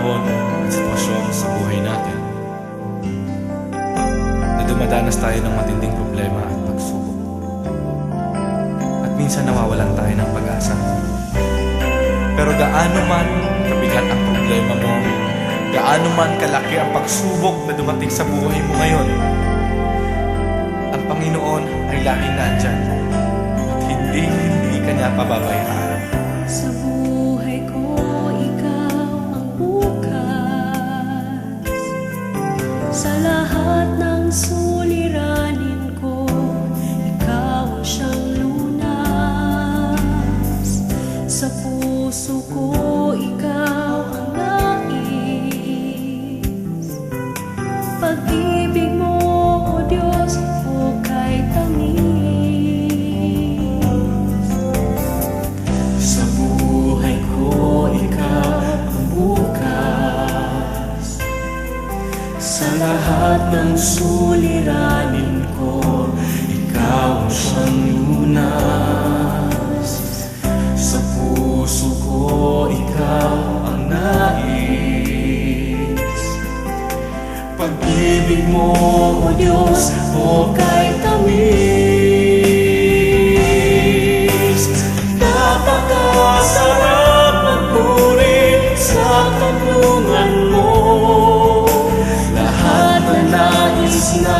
panahon at sitwasyon sa buhay natin na dumadanas tayo ng matinding problema at pagsubok. At minsan nawawalan tayo ng pag-asa. Pero gaano man kabigat ang problema mo, gaano man kalaki ang pagsubok na dumating sa buhay mo ngayon, ang Panginoon ay laging nandyan at hindi ka niya pababayaan. Sa buhay ko, ikaw ang bukas. Sa lahat ng suliranin ko, ikaw ang siyang lunas. Sa puso ko, ikaw ang nais. Pag-ibig mo, O Diyos, hukay tamis. Sa buhay ko, ikaw ang bukas. Sa lahat ng suliranin ko, ikaw ang siyang lunas. Sa puso ko, ikaw ang nais. Pag-ibig mo, O Diyos, hukay tamis. Napakasarap magpuri sa kanlungan mo. Lahat na nais na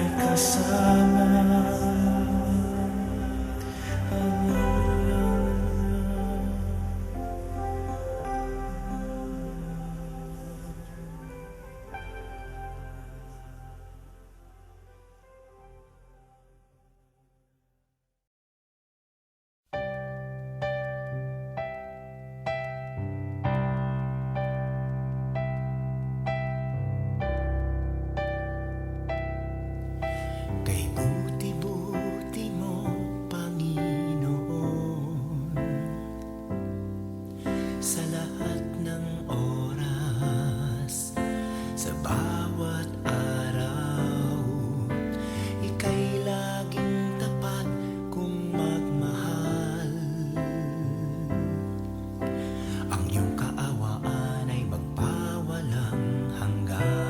ay kasama. Kay buti-buti mo, Panginoon, sa lahat ng oras, sa bawat araw, ika'y laging tapat kung magmahal. Ang iyong kaawaan ay magpawalang hanggan.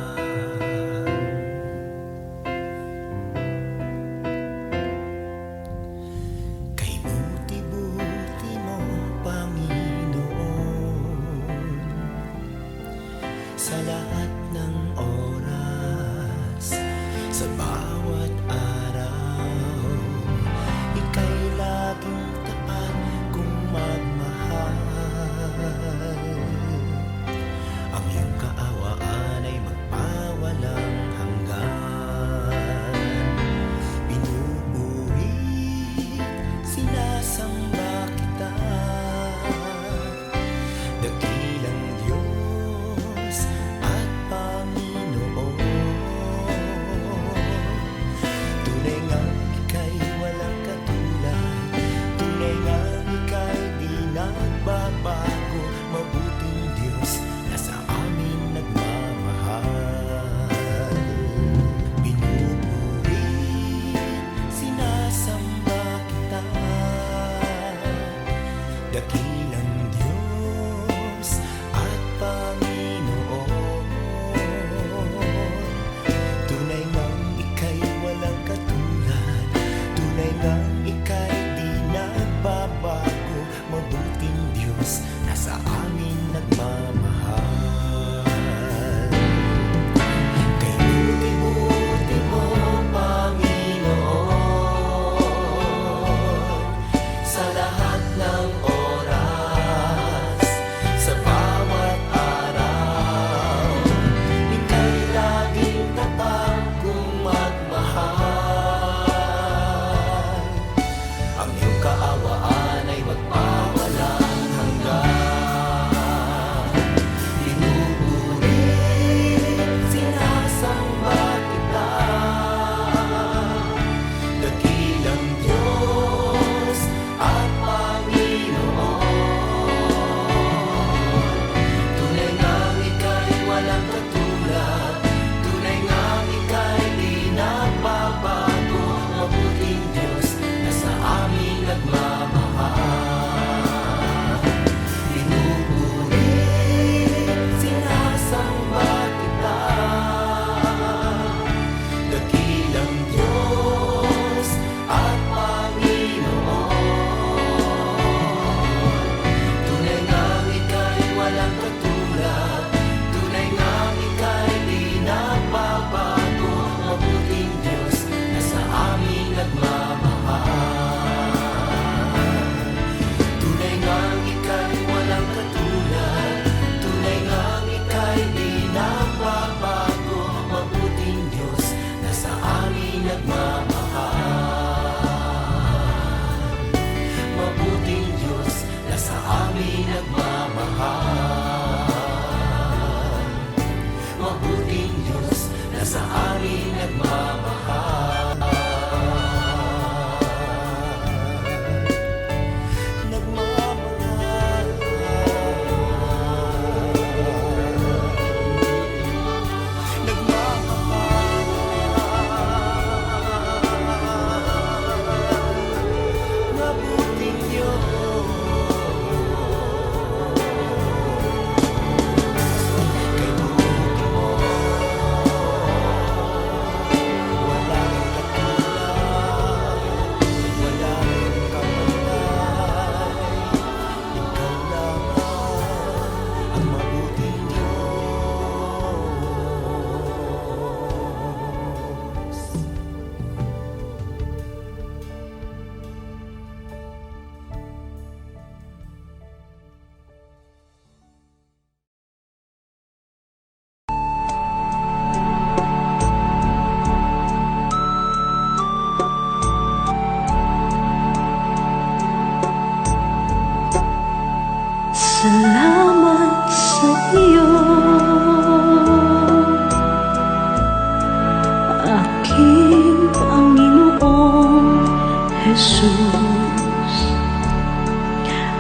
Jesus.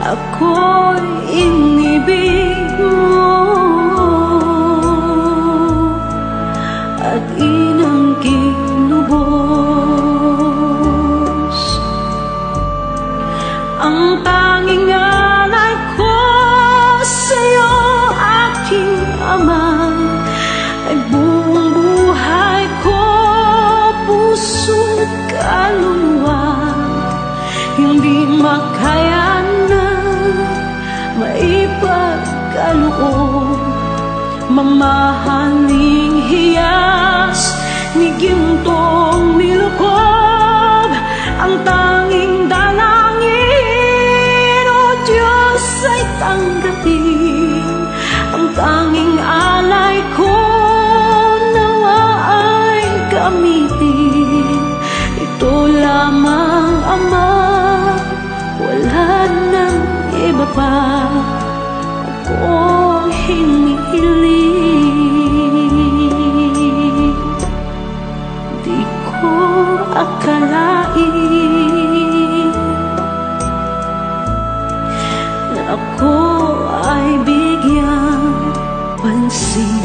Ako'y inibig mo at inangking lubos. Ang tanging alay ko sa'yo, aking Ama, ay buong buhay ko, puso't kaluluwa. Hindi makaya na maipagkaloob, mamahaling hiyas ni gintong nilukob. Ang tanging dalangin, O Diyos, ay tanggapin. Ang tanging alay ko, nawa ay gamitin. Ito lamang, Ama, wala nang iba pa akong hinihiling. Di ko akalain na ako ay bigyang pansin.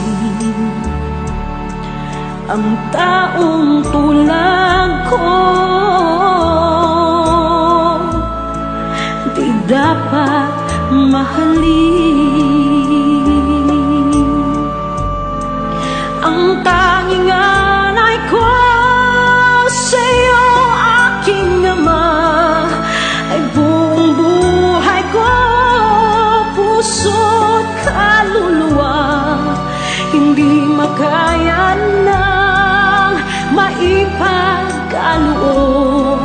Ang taong tulad ko di dapat mahalin. Ang tanging alay ko sa'yo, aking Ama, ay buong buhay ko, puso't kaluluwa. Hindi makaya nang maipagkaloob,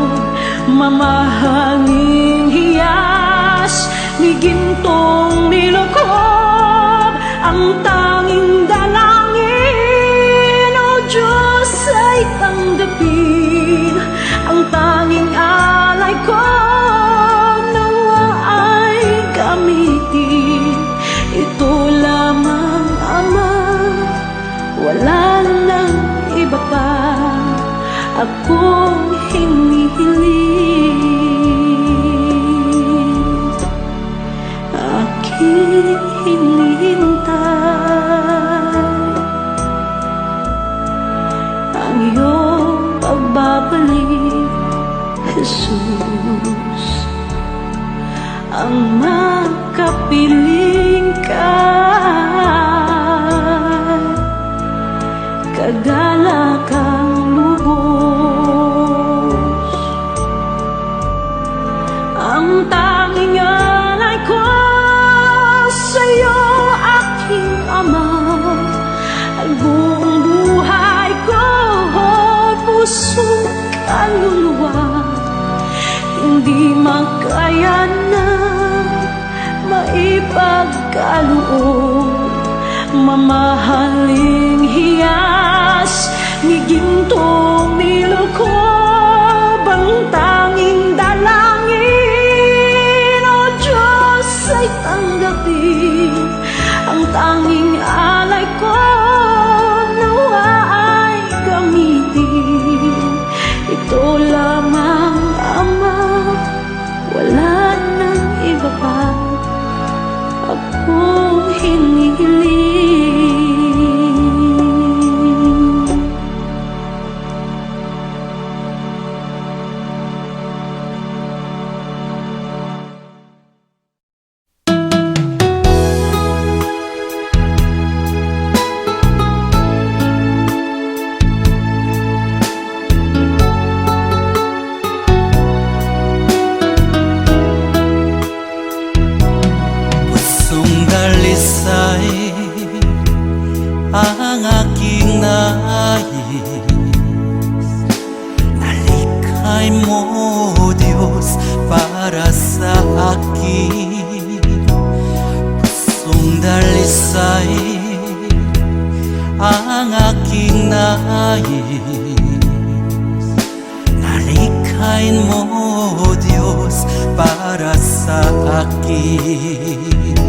mamahaling hiyas ni gintong nilukob. Ang tanging dalangin, O Diyos, ay tanggapin. Ang tanging alay ko, nawa ay gamitin. Ito lamang, Ama, wala nang iba pa akong hinihiling. Aking hinihintay ang iyong pagbabalik, Jesus. Ang makapiling ka, kagalakang lubos. Ang tanging alay ko sa'yo, aking Ama, ay buong buhay ko, puso't kaluluwa. Hindi makaya na maipagkaloob, mamahaling hiyas ni gintong nilukob. Ang tanging dalangin, O Diyos, ay tanggapin. Ang tanging alay ko, nawa ay gamitin. Ito lamang, Ama, wala nang iba pa akong hinihiling. Pusong dalisay ang aking nais. Nalikhay mo, Diyos, para sa akin. Pusong dalisay ang aking nais. Nalikhay mo, Diyos, para sa akin.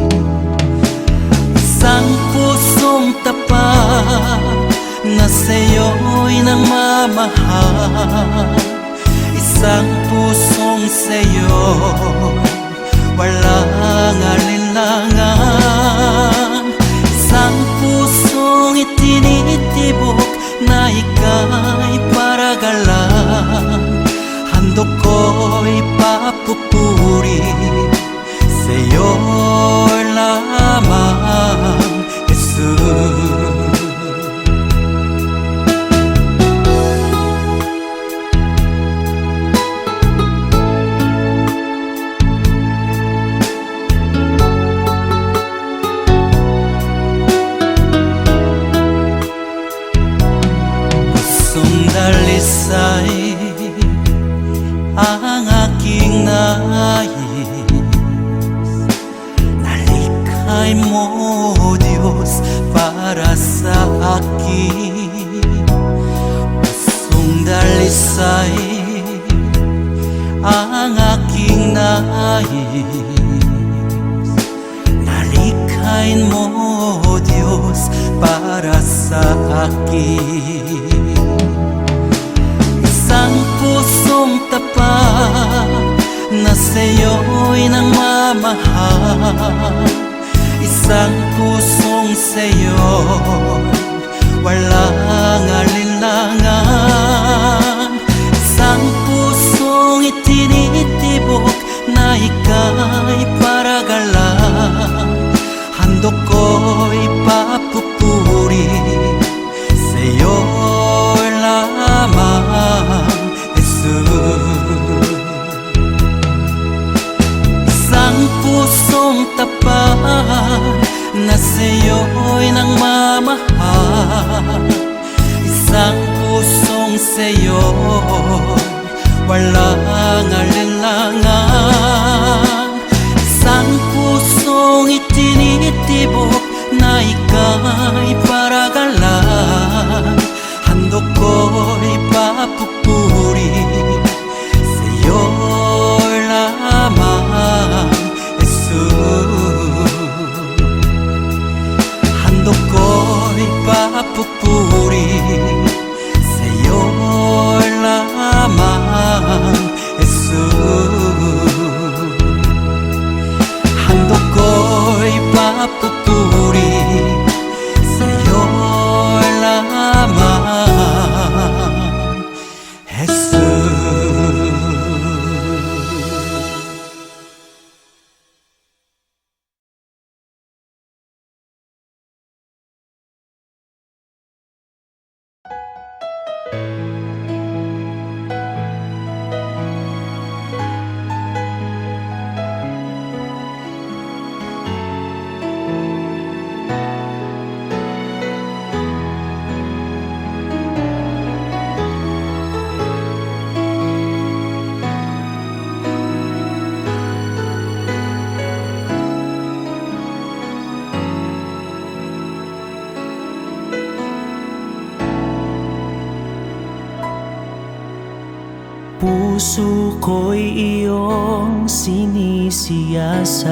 Isang pusong tapat na sa'yo'y nangmamahal. Isang pusong sa'yo, walang alinlangan. Isang pusong itinitibok na ika'y paragalan. Handog ko'y papupuri sa'yo lamang, Jesus. Dalisay ang aking nais, nalikhay mo, Diyos, para sa akin. Pusong dalisay ang aking nais, nalikhay mo, Diyos, para sa akin. Isang pusong tapat na sa'yo'y nangmamahal. Isang pusong sa'yo'y walang alinlangan. Isang pusong itinitibok na ika'y paragalan. Handog ko'y papupuri sa'yo lamang, Jesus. Isang pusong tapat na sa'yo'y nangmamahal. Isang pusong sa'yo'y walang alinlangan. Isang pusong itinitibok na ika'y paragalan. Handog ko'y papupuri sa'yo lamang, Jesus. Handog ko'y papupuri sa'yo lamang, Jesus. Handog ko'y papupuri sa'yo lamang, Jesus. Puso ko'y iyong sinisiyasat,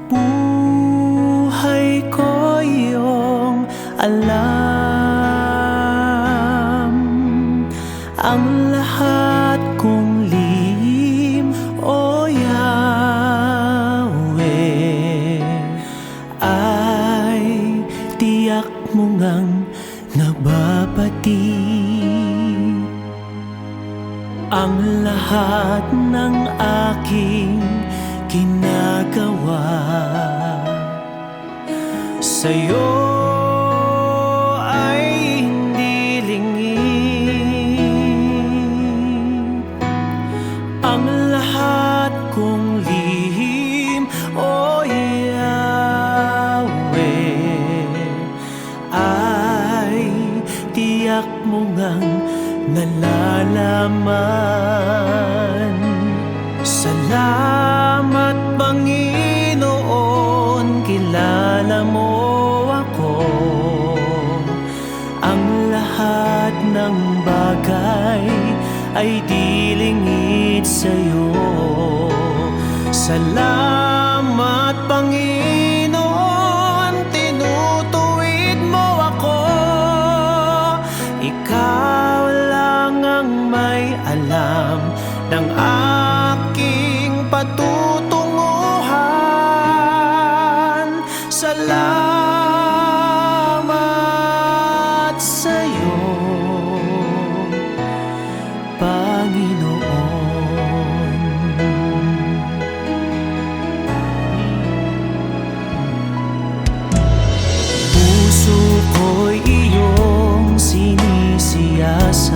buhay ko'y iyong alam. Ang lahat kong lihim, O Yahweh, ay tiyak mo ngang nababati. Ang lahat ng aking ginagawa sa'yo ay hindi lingid. Ang lahat kong lihim, O Yahweh, ay tiyak mo ngang nalalaman. Salamat, Panginoon, kilala mo ako. Ang lahat ng bagay ay di lingid sa'yo. Salamat, Panginoon, tinutuwid mo ako. Ikaw may alam ng aking patutunguhan. Salamat sa'yo, Panginoon. Puso ko'y iyong sinisiyasat,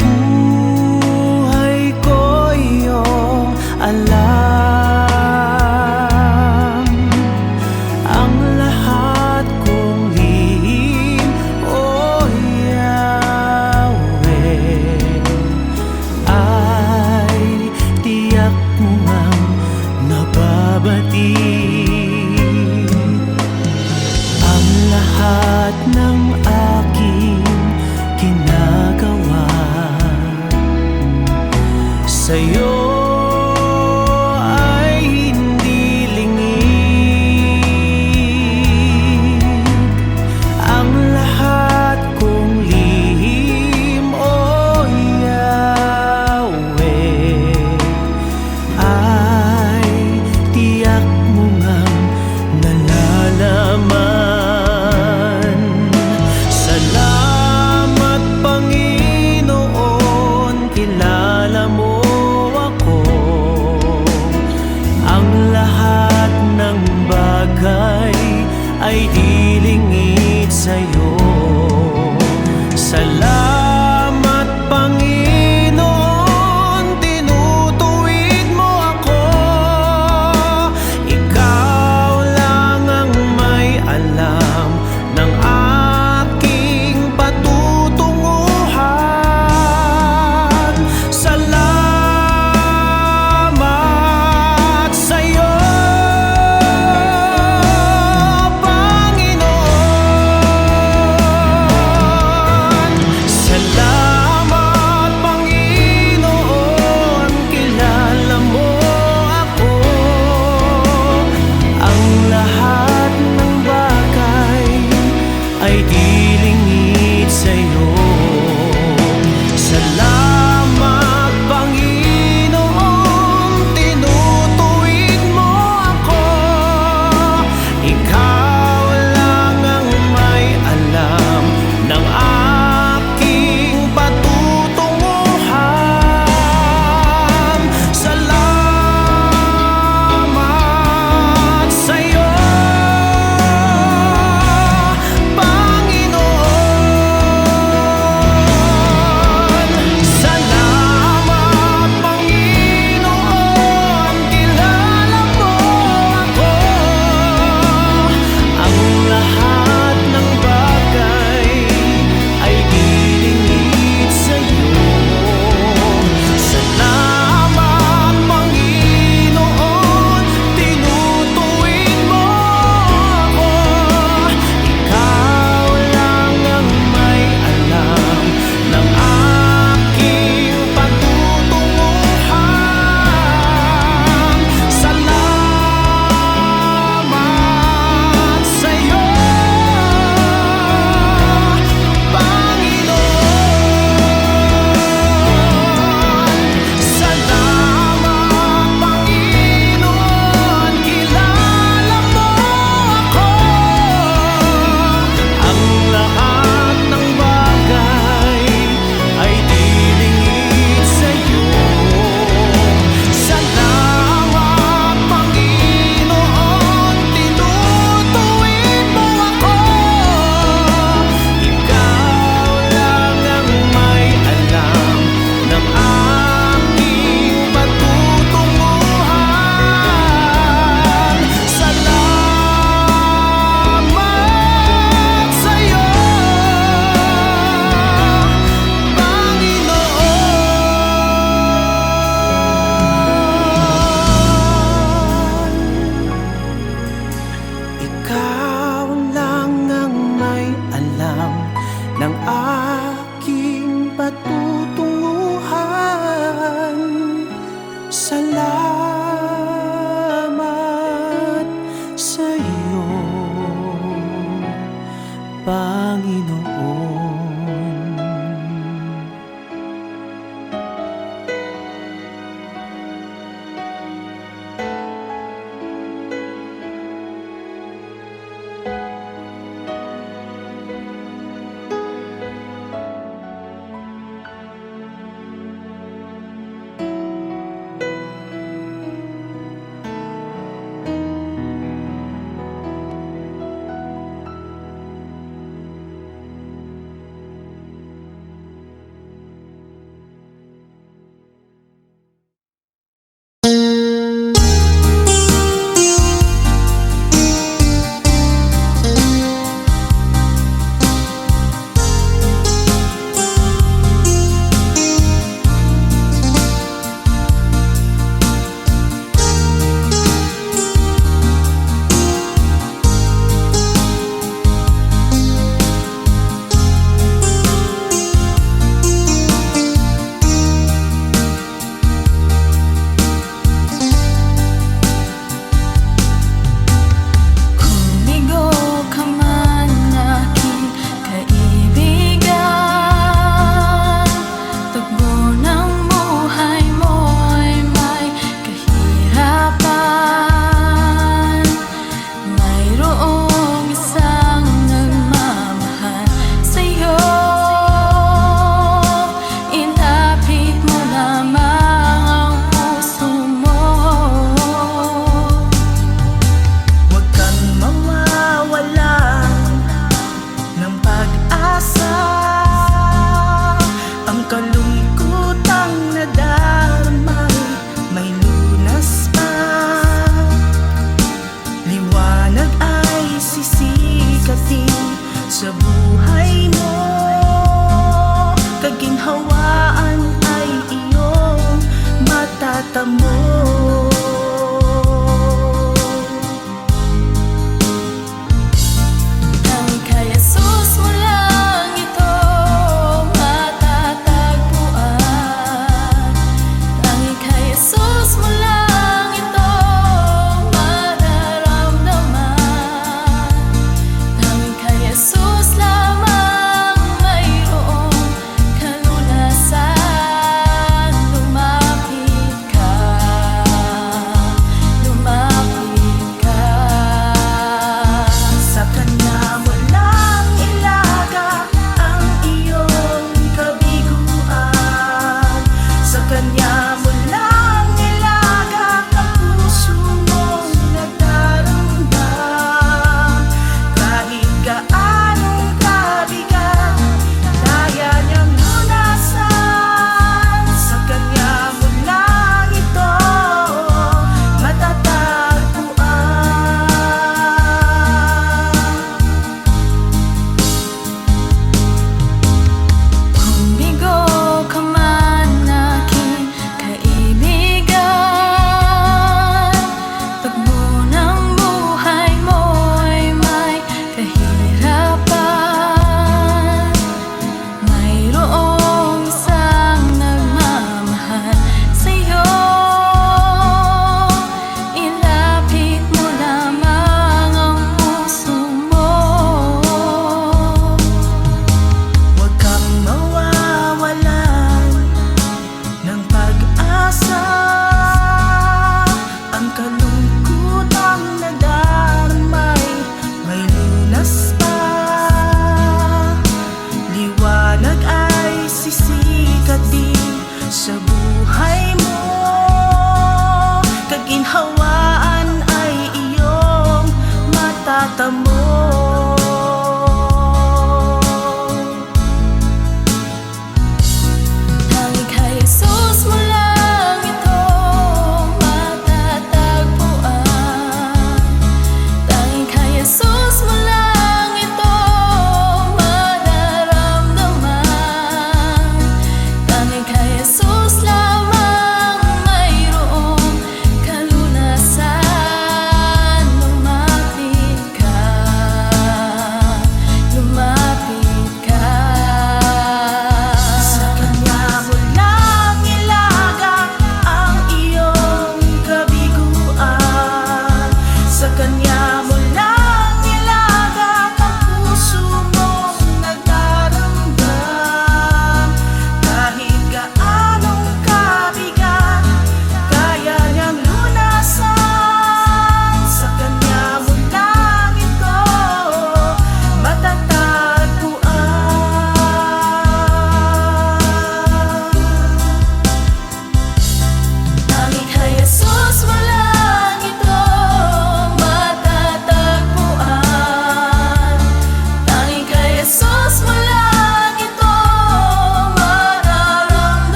buhay ko'y iyong alam. Ang lahat kong lihim, O Yahweh, ay tiyak mo ngang nababati. Ang lahat ng aking ginagawa sa'yo ay hindi lingid. Ang lahat kong lihim, O Yahweh, ay tiyak mo ngang nalalaman. Salamat, Panginoon, kilala mo ako. Ang lahat ng bagay ay dilingid sa'yo. Salamat, Panginoon, tinutuwid mo ako. Ikaw lang ang may alam ng aking patutunguhan. Salamat sa'yo, Panginoon. Salamat, Panginoon, kilala mo ako. Ang lahat ng bagay ay dilingid sa'yo. Salamat, Panginoon, tinutuwid mo ako. Ikaw lang ang may alam ng aking patutunguhan. Salamat sa'yo, Panginoon. Salamat, Panginoon, kilala mo ako. Ang lahat ng bagay ay dilingid sa'yo. Salamat, Panginoon, tinutuwid mo ako. Ikaw lang ang may alam ng aking patutunguhan. Salamat sa'yo, Panginoon. Salamat, Panginoon, kilala mo ako. Ang lahat ng bagay ay dilingid sa'yo. Salamat, Panginoon, tinutuwid mo ako. Ikaw lang ang may alam ng aking patutunguhan. Salamat sa'yo, Panginoon. Ikaw lang ang may alam ng aking patutunguhan. Salamat sa'yo, Panginoon. sa buhay mo. Kaginhawaan ay iyong matatamo. Tanging kay Jesus mo lang ito matatagpuan. Tanging kay Jesus mo lang ito mararamdaman. Tanging kay Jesus lamang mayroong kalunasan. Lumapit ka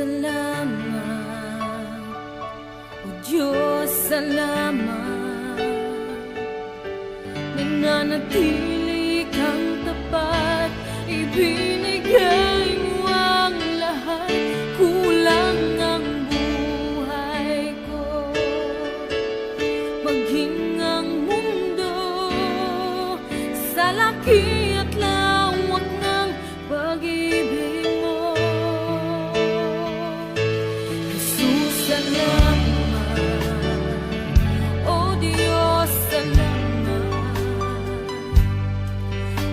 salamat. O Diyos, salamat. Nananatili kang tapat, ibinigay mo ang lahat. Kulang ang buhay ko, maging ang mundo sa laki at lawak ng pag-ibig mo. Jesus, salamat. O Diyos, salamat.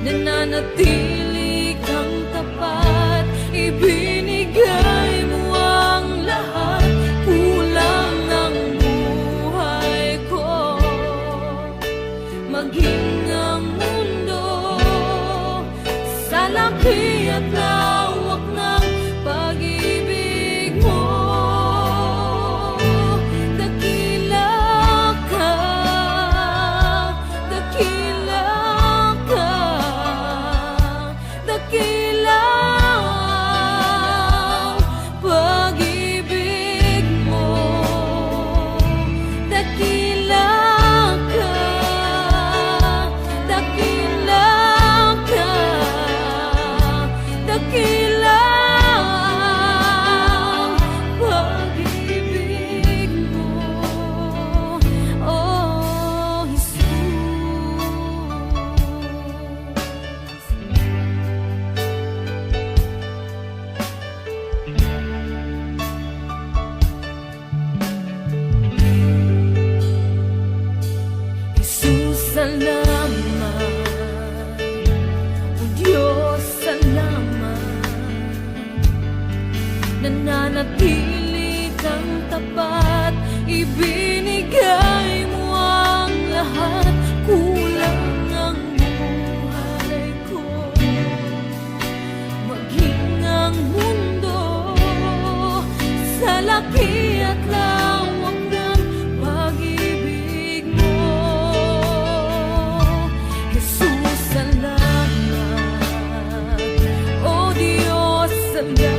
Nananatili kang tapat, ibinigay mo ang lahat. Kulang ang buhay ko, maging ang mundo sa laki at lawak ng pag-ibig mo. Dakila ka, dakila ka, dakila ang pag-ibig mo. Dakila ka, dakila ka, dakila ang pag-ibig mo. Oh, Jesus. Jesus, salamat. O Diyos, salamat. Nananatili kang tapat, ibinigay mo ang lahat. Kulang ang buhay ko, maging ang mundo sa laki at lawak ng pag-ibig mo. Jesus, salamat. O Diyos, salamat.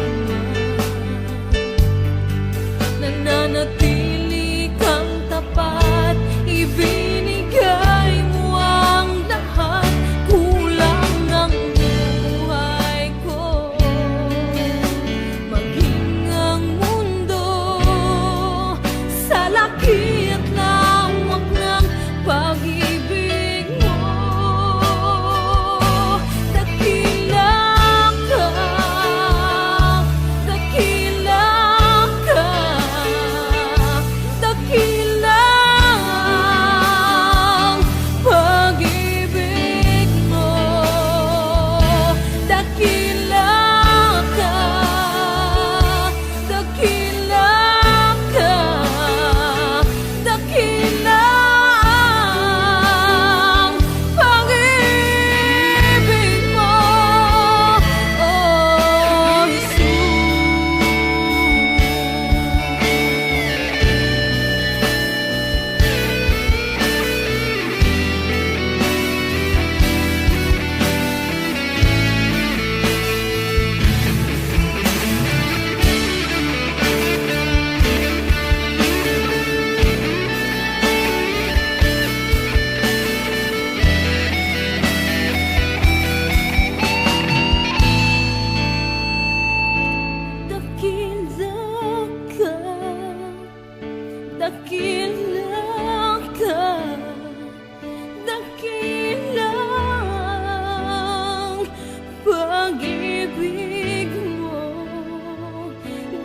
Nananatili kang tapat, ibinigay mo ang lahat. Kulang ang buhay ko, maging ang mundo sa laki at lawak ng pag-ibig mo. Dakila ka, dakila ka, dakila ang pag-ibig mo. Dakila ka, dakila ka, dakila ang pag-ibig mo. Oh, Jesus. Dakila ka, dakila ang pag-ibig mo.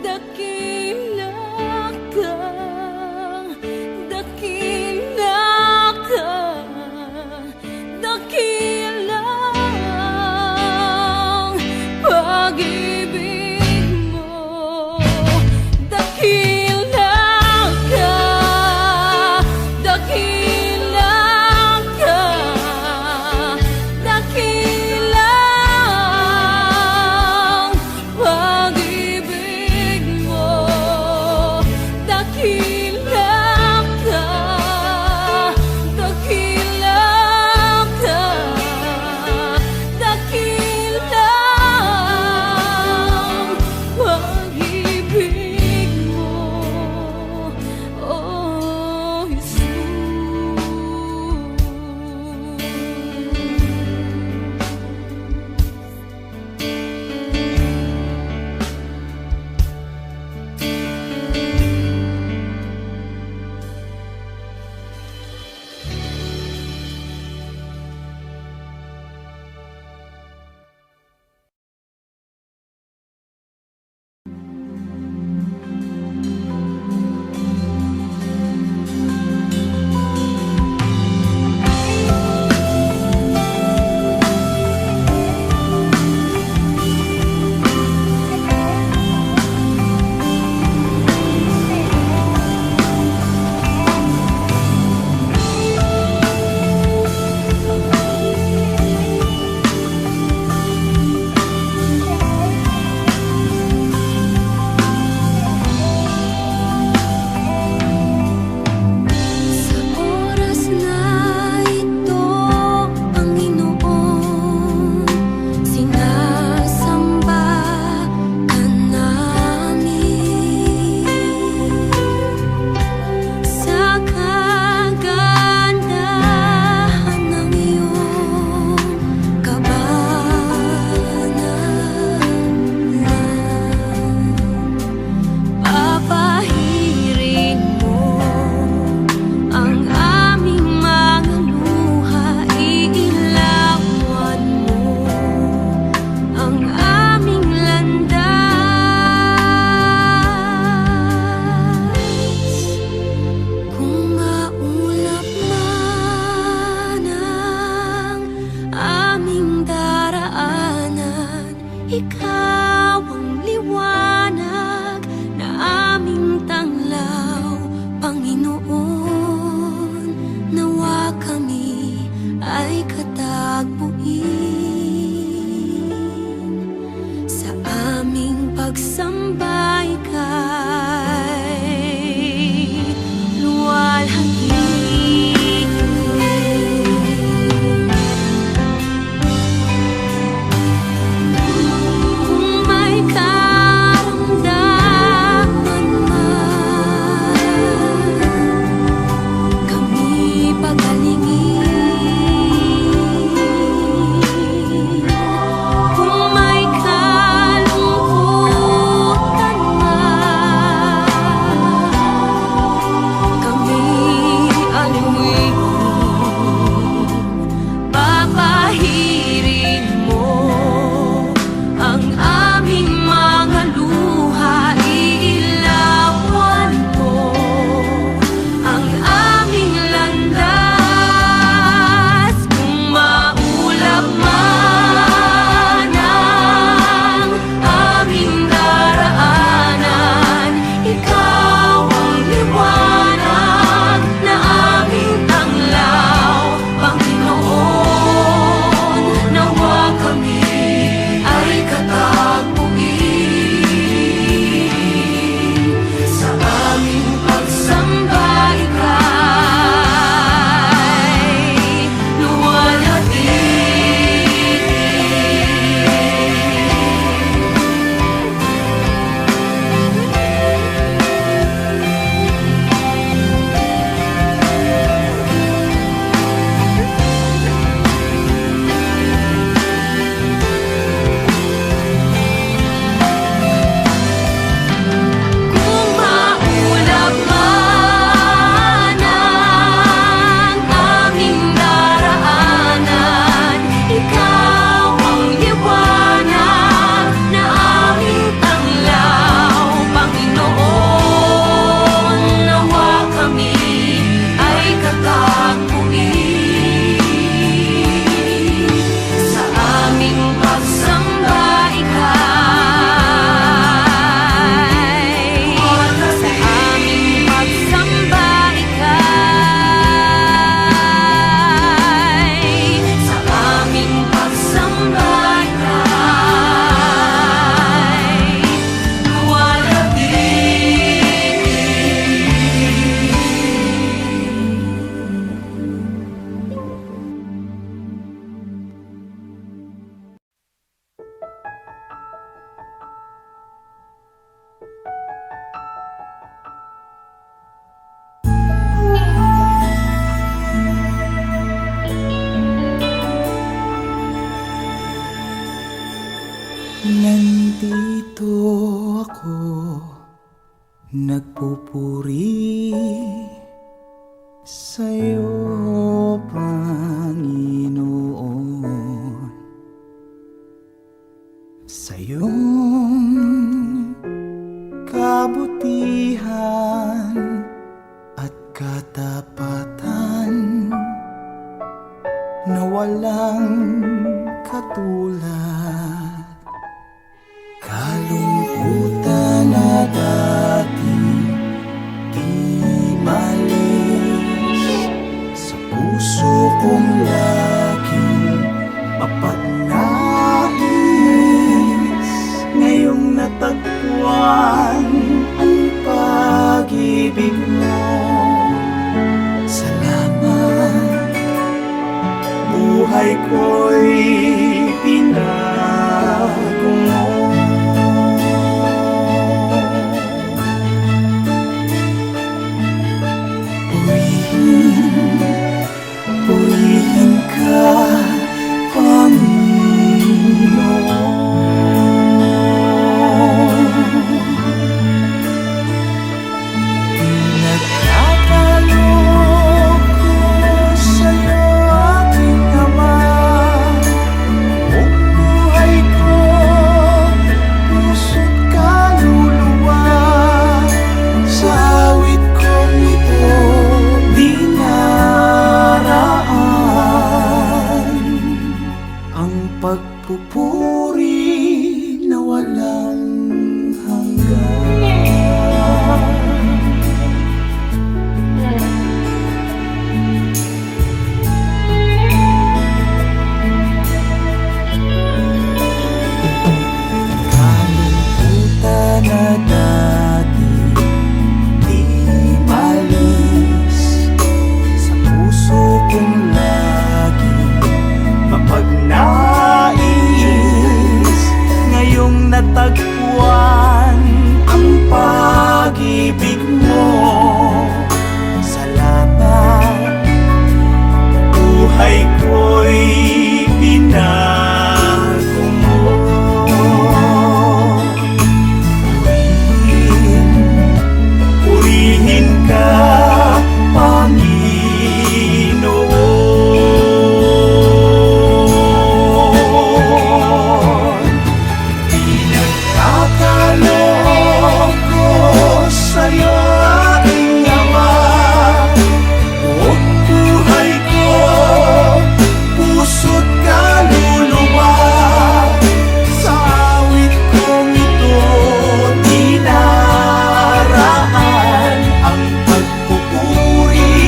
Dakila ka, dakila ka, dakila ang pag-ibig mo. Dakila ka, papuri sa'yo, Panginoon, sa iyong kabutihan at katapatan na walang katulad. Kalungkutan na dati di malis sa puso kong laging mapagnais. Ngayong natagpuan ang pag-ibig mo, salamat. Buhay ko'y binago mo. Purihin ka, Panginoon. Pinagkakaloob ko sa'yo, aking Ama. Buong buhay ko, puso't kaluluwa. Sa awit kong ito, dinaraan ang pagpupuri na walang hanggan. Kalungkutan na dati di malis sa puso kong laging mapagnais. Ngayong natagpuan ang pag-ibig mo, salamat. Buhay ko'y binago mo. Purihin ka, Panginoon. Pinagkakaloob ko sa'yo, aking Ama. Buong buhay ko, puso't kaluluwa. Sa awit kong ito, dinaraan ang pagpupuri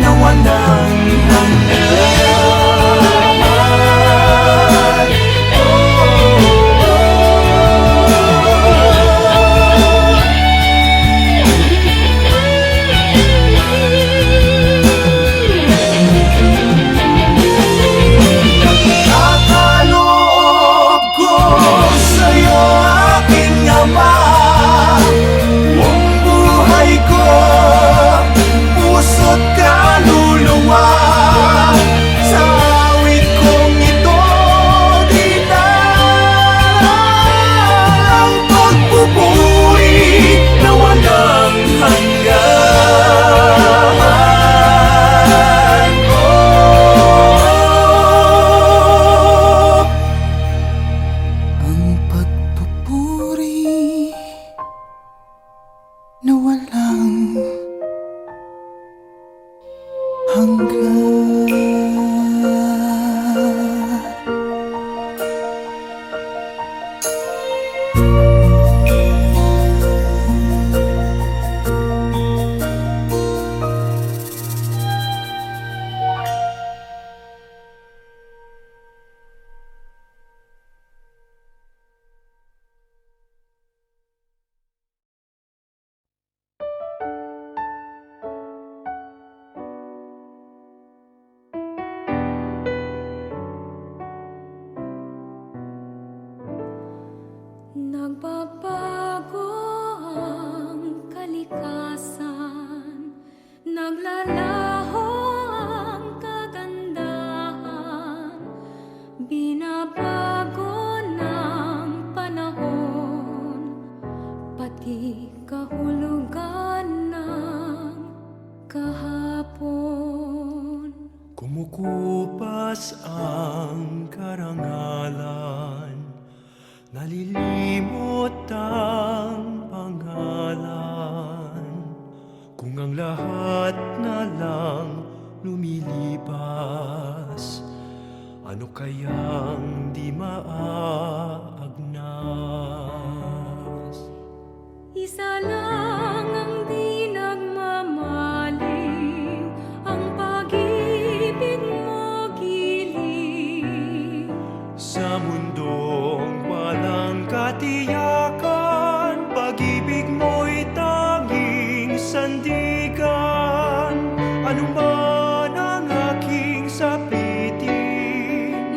na walang hanggan. Nagkakaloob ko sa'yo, aking Ama. Buong buhay ko, puso't kaluluwa. Sa awit kong ito, dinaraan ang pagpupuri na walang hanggan. Ang pagpupuri na walang hanggan. Nagbabago ang kalikasan, naglalaho ang kagandahan, binabago ng panahon, pati kahulugan na Kumukupas ang karangalan, nalilimot ang pangalan. Kung ang lahat na lang lumilipas, ano kayang di maagnas? Isa lang ang di nagmamaliw, ang pag-ibig mo giling. Sa mundong walang katiyakan, pag-ibig mo'y tanging sandigan. Ano man ang aking sapitin,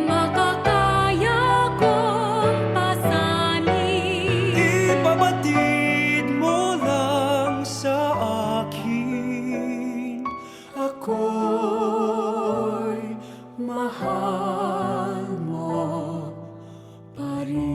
Makakaya kong pasanin. ipabatid mo lang sa akin. Ako'y mahal mo pa rin.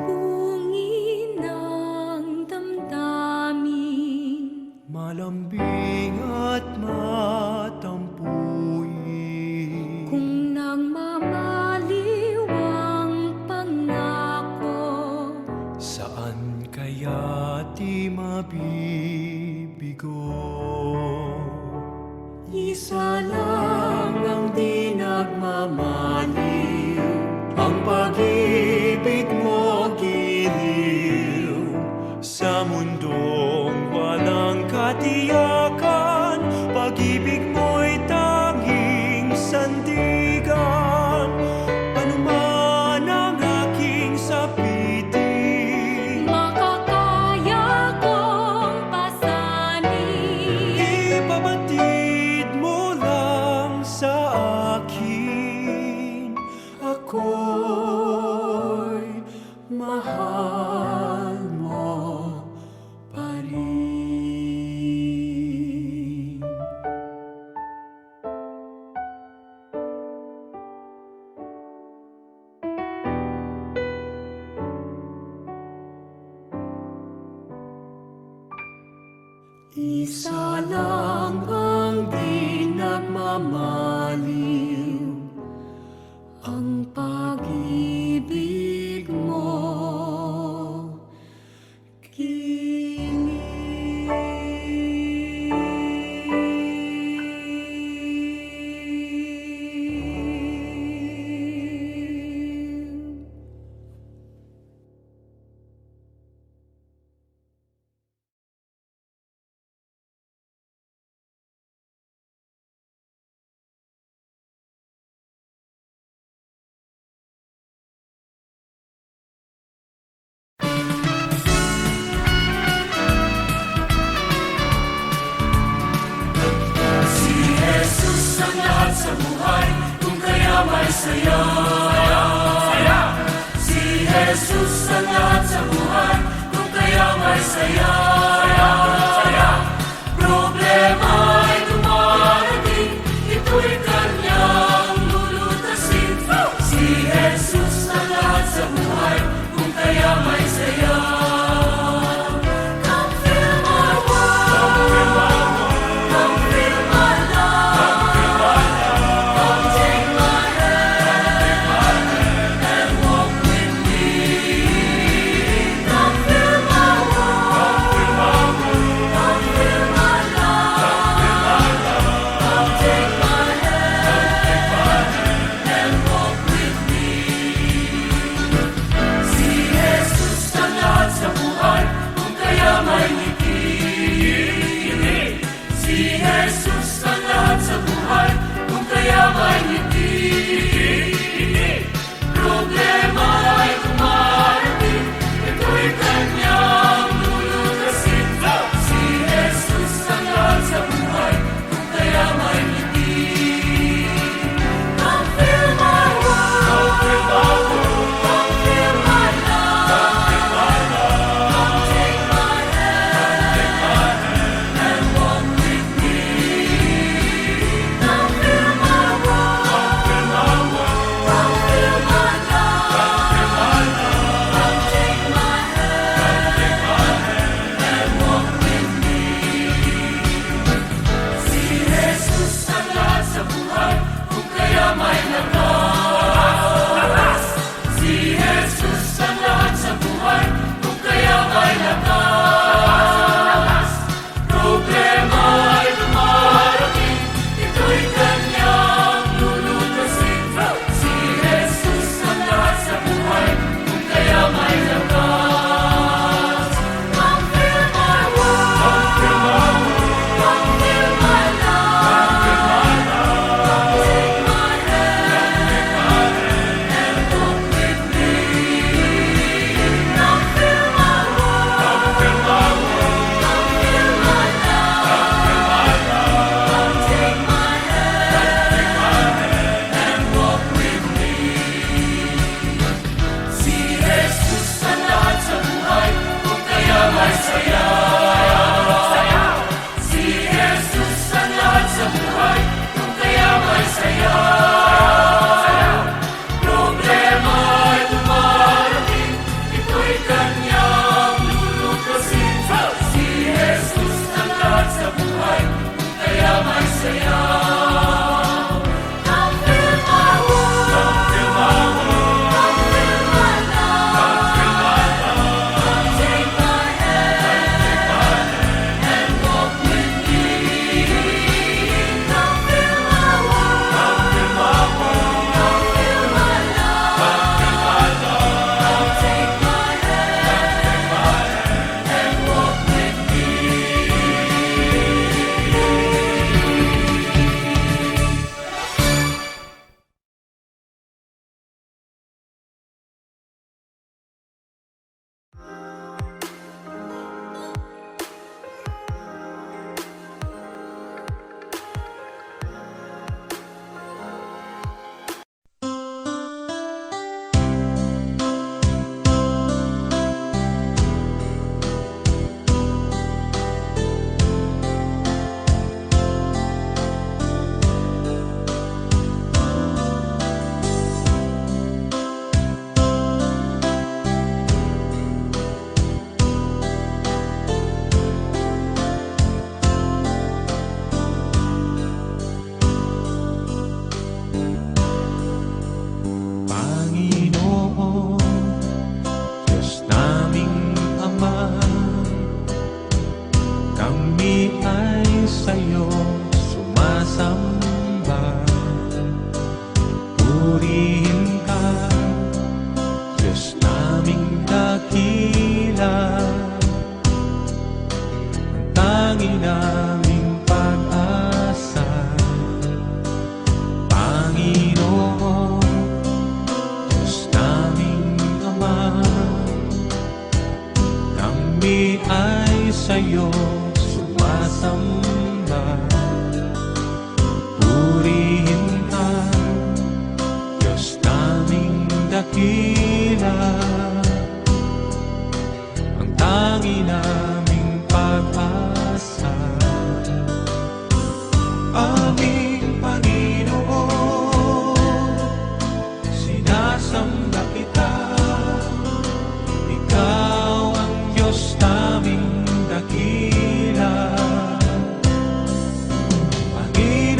Masumpungin ang damdamin, Malambing at matampuin. kung nagmamaliw ang pangako. Saan kaya di mabibigo? Isa lang ang di nagmamaliw, ang pag-ibig mo giliw. Sa mundong walang katiyakan, pag-ibig mo'y tanging sandigan. Ano man ang aking sapitin, Makakaya kong pasanin. ipabatid mo lang sa akin. Ako'y mahal mo pa rin. Isa lang ang di nagmamaliw, ang pag-ibig mo giliw. Jesus ang lahat sa buhay, kung kaya may saya. Si Jesus ang lahat sa buhay, kung kaya may saya. Problema ay dumarating, ito'y kanyang lulutasin. Si Jesus ang lahat sa buhay, kung kaya may saya. Come fill my world, come fill my life. Come take my hand and walk with me. Come fill my world, come fill my life. Come take my hand and walk with me. Si Jesus ang lahat sa buhay, kung kaya may ngiti. Si Jesus ang lahat sa buhay, kung kaya may ngiti. Problema ay dumarating, ito'y kanyang lulutasin. Si Jesus ang lahat sa buhay, kung kaya may ngiti. Come fill my world, come fill my life. Come take my hand and walk with me. Come fill my world,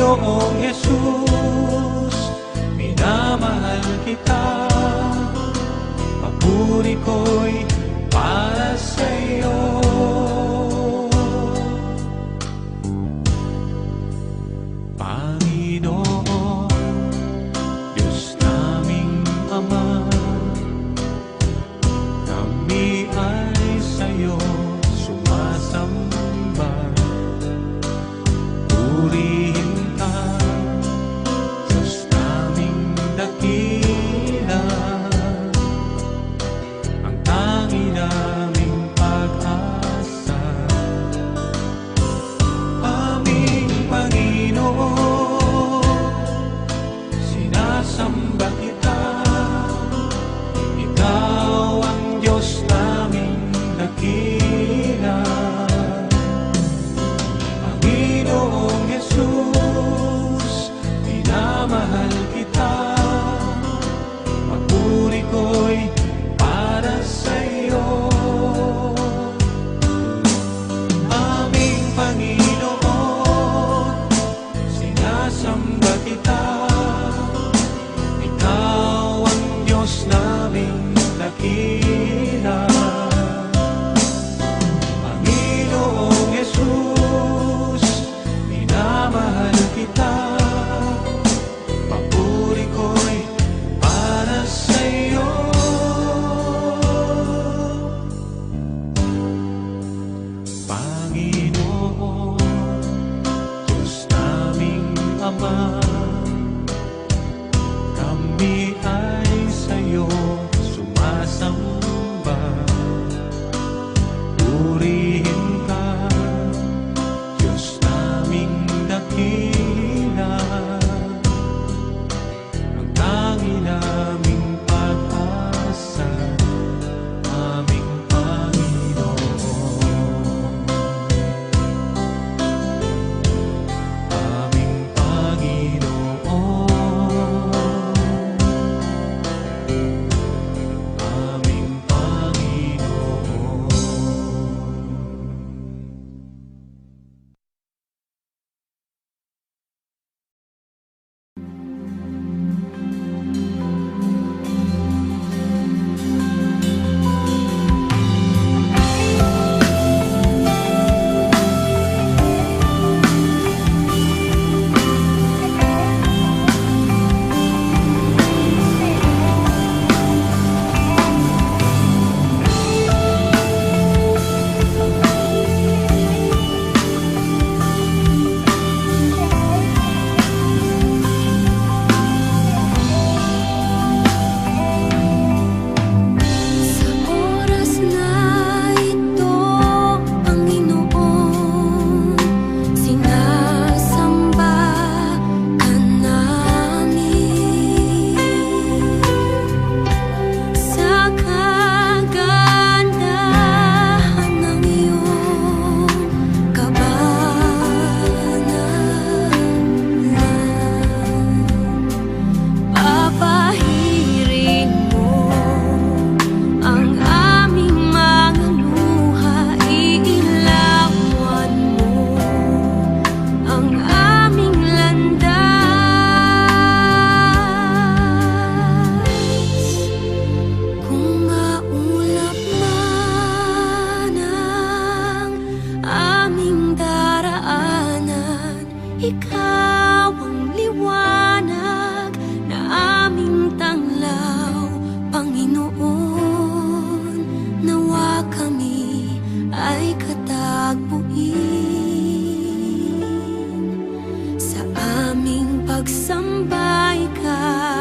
Panginoong Jesus, minamahal kita. Papuri ko'y para sa iyo. Panginoon, Diyos naming Ama, kami ay sa'yo sumasamba. Purihin ka, Diyos naming dakila, ang tangi naming pag-asa. Aming Panginoon, sinasamba kita. Ikaw ang Diyos naming dakila. Panginoong Jesus, minamahal kita. Papuri ko'y para sa iyo. Aming Panginoon, sinasamba kita. Ikaw ang Diyos naming dakila. Panginoong Jesus, minamahal kita. Papuri ko'y para sa iyo. Panginoon, Diyos naming Ama, kami ay sa'yo sumasamba. Purihin ka, Diyos naming dakila, ang tangi naming pag-asa. Aming Panginoon, aming Panginoon, aming Panginoon. Sa oras na ito, Panginoon, sinasamba ka namin. Sa kagandahan ng iyong kabanalan, papahirin mo ang aming mga luha, iilawan mo ang aming landas. Kung maulap man ang aming daraanan, ikaw ang liwanag na aming tanglaw. Panginoon, nawa kami ay katagpuin. Sa aming pagsamba ikaw